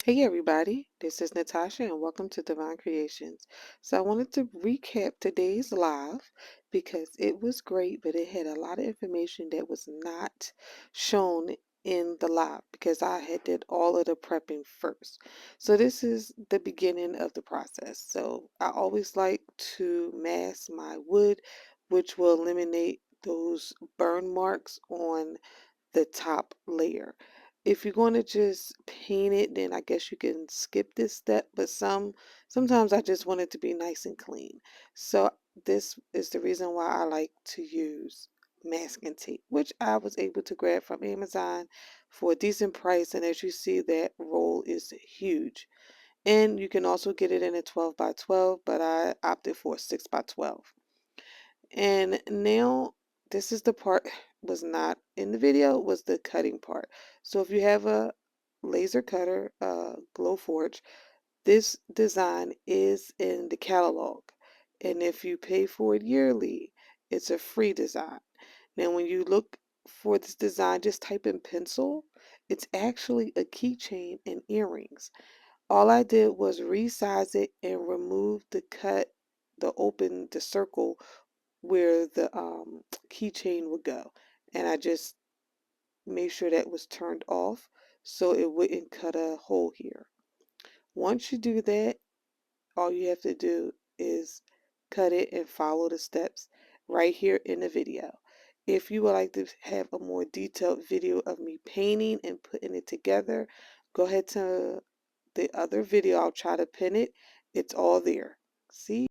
Hey everybody, this is Natasha and welcome to Divine Creations. So I wanted to recap today's live because it was great, but it had a lot of information that was not shown in the live because I had did all of the prepping first. So this is the beginning of the process. So I always like to mask my wood, which will eliminate those burn marks on the top layer. If you're going to just paint it, then I guess you can skip this step, but sometimes I just want it to be nice and clean. So this is the reason why I like to use masking tape, which I was able to grab from Amazon for a decent price, and as you see, that roll is huge. And you can also get it in a 12 by 12, but I opted for a 6 by 12. And now this is the part was not in the video, was the cutting part. So if you have a laser cutter, Glowforge, this design is in the catalog. And if you pay for it yearly, it's a free design. Now when you look for this design, just type in pencil. It's actually a keychain and earrings. All I did was resize it and remove the cut, the circle where the keychain would go, and I just made sure that was turned off so it wouldn't cut a hole here. Once you do that, all you have to do is cut it and follow the steps right here in the video. If you would like to have a more detailed video of me painting and putting it together, go ahead to the other video. I'll try to pin it. It's all there. See?